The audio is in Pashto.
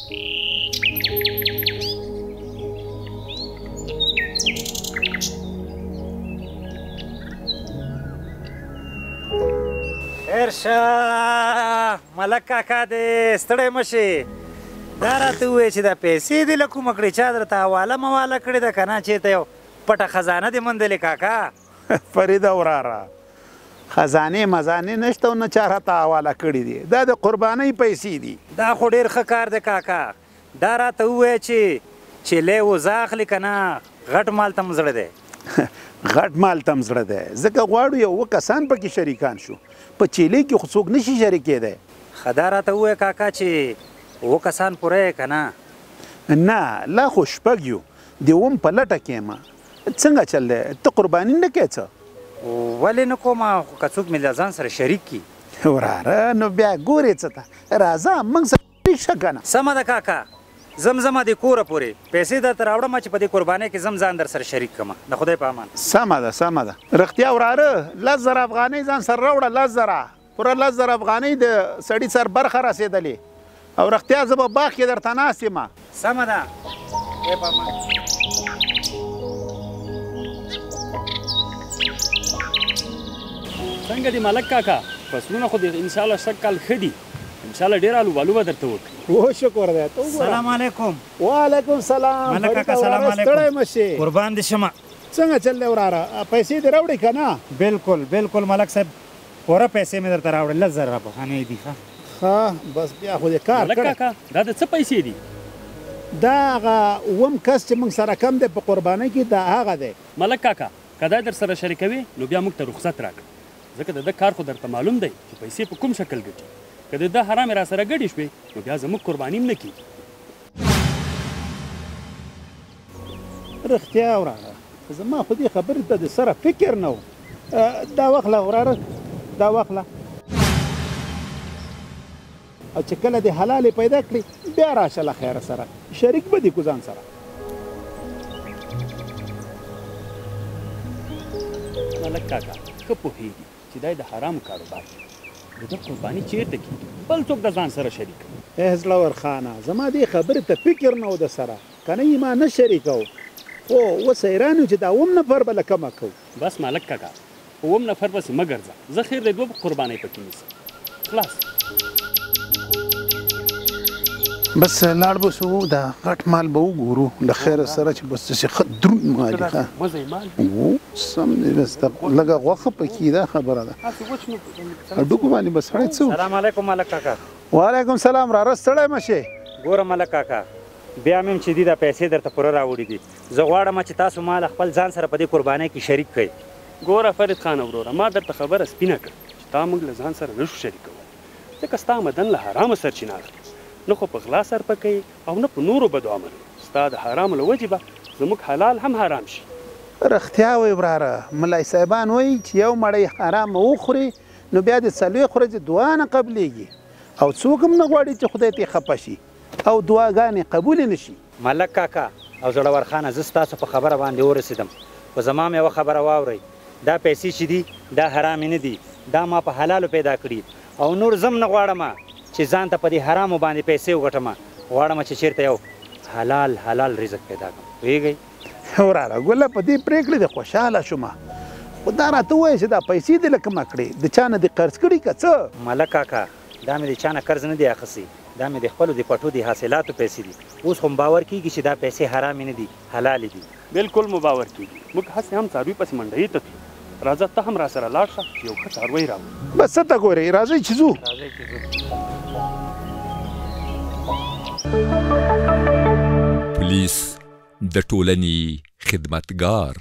ارشه ملک کاکا دې ستړی مه شې دا راته ووایه چې دا پیسې دې له کومه کړې چا درته حواله مواله کړې ده که نه چېرته یو پټه خزانه دې موندلې کاکا فریده وراره خزانې مزانې نشته او نه چا راته حواله کړي دي دا د قربانۍ پیسې دي دا خو ډېر ښه کار دی کاکا دا راته ووایه چې لی وزه اخلي که نه غټ مال ته م زړه دی غټ مال ته م زړه دی ځکه غواړو یو اووه کسان پکې شریکان شو په چیلې کې خو څوک نشي شریکېدی ښه دا راته ووایه کاکا چې اووه کسان پوره یې که نه نه لا خو شپږ یو د اووم په لټه کې یم څنګه چل دی ته قرباني نه کوې څه ولې نه کوم خو که څوک مې له ځان سره شریک کړي وراره نو بیا ګورې څه ته راځه موږ سره شریک شه که نه سمه ده کاکا زم د کوره پورې پیسې درته راوړم چې په دې قربانۍ کې زم ځان در سره شریک کړم د خدای په امان سمه ده سمه ده رښتیا وراره 10,000 افغانۍ ځان سره راوړه 10,000 پوره 10,000 افغانۍ د سړي سر برخه رسېدلې او رښتیا زه به باغ کې درته ناست یم سمه ده خدای په امان څنګه دی ملک کاکا فصلونه خو د انشاءالله شک کال ښه دي انشاءالله ډېر الوبالو به درته وکړي و شکر دی ته وګوره سلام علیکم وعلیکم سلام ملک کاکا سلام علیکم ستړی مه شې قربان دې شمه څنګه چل دی وراره پیسې دې راوړې که نه بالکل بالکل ملک صاحب پوره پیسې مې درته راوړې 10,000 افغانۍ دي ښه بس بیا خو دې کار ملک کاکا دا د څه پیسې دي دا هغه اووم کس چې موږ سره کم دی په قربانۍ کې دا هغه دی ملک کاکا که دا در سره شریکوي نو بیا موږ ته رخصت راکړه ځکه د ده کار خو درته معلوم دی چې پیسې په کوم شکل ګټي که د ده حرامې را سره ګډې شوې نو بیا زموږ قرباني هم نه کېږي رښتیا وراره زما خو دې خبرې ته د سره فکر نه و دا واخله وراره دا واخله او چې کله دې حلالې پیدا کړي بیا راشه له خیره سره شریک به دې کو ځان سره ملک کاکا ښه پوهېږي چې دا د حرامو کاروبار دی د ده قرباني چېرته کېږي بل څوک د ځان سره شریک زړور خانه زما دې خبرې ته فکر نه و د سره که نه یې ما نه شریکو خو اوس حیران یم چې دا اووم نفر به له کمه کوو بس ملک کاکا په اووم نفر پسې مه ګرځه زه خیر د دوه قربانۍ پکې نیسم خلاص بس لاړ به سو دا غټ مال به وګورو له خیره سره چې بس داسې ښه دروند مال دی ښه مزه مال سم دی بس لږه غوښه پکې دا خبره ده هډوکو باندې به سړی څه سلام علیکم ملک کاکا وعلیکم سلام راره ستړی مه شې ګوره ملک کاکا بیا مې چې دي دا پیسې درته پوره راوړي دي زه غواړم چې تاسو مال خپل ځان سره په دې قربانۍ کې شریک کړئ ګوره فرید خان وروره ما درته خبره سپینه کړه چې تا موږ له ځان سره نشو شریکولی ځکه ستا مدن له حرامو سرچینه اخلي نه خو په غلا سر پکوي او نه په نورو بدو عملو ستا د حرامو له وجې به زموږ حلال هم حرام شي رښتیا وایي وراره ملای صاحبان وایي چې یو مړی حرام وخوري نو بیا د څلوېښت ورځې دعا نه قبلیږي او څوک هم نه غواړي چې خدای ترې خفه شي او دعاګانې قبولې نه شي ملک کاکا او زړور خانه زه ستاسو په خبره باندې ورسېدم خو زما مې یوه خبره واورئ دا پیسې چې دي دا حرامې نه دي دا ما په حلالو پیدا کړي او نور زم نه غواړم چې ځان ته په دې حرامو باندې پیسې وګټم غواړم چې چېرته یو حلال رزق پیدا کړم پوهېږئ وراره ګله په دې پرېکړې دې خوشحاله شومه خو دا راته ووایه چې دا پیسې دې له کومه کړې د چا نه دې قرض کړي که څه ملک کاکا دا مې د چا نه قرض نه دی اخیستی دا مې د خپلو د پټو د حاصلاتو پیسې دي اوس خو باور کېږي چې دا پیسې حرامې نه دي حلالې دي بالکل مو باور کېږي موږ هسې هم څاروي پسې منډیي ته تلو راځه ته هم را سره لاړ شه چې یو ښه څاروی راوړو بس څه ته ګورئ راځئ چې ځو پولیس د ټولنې خدمتګار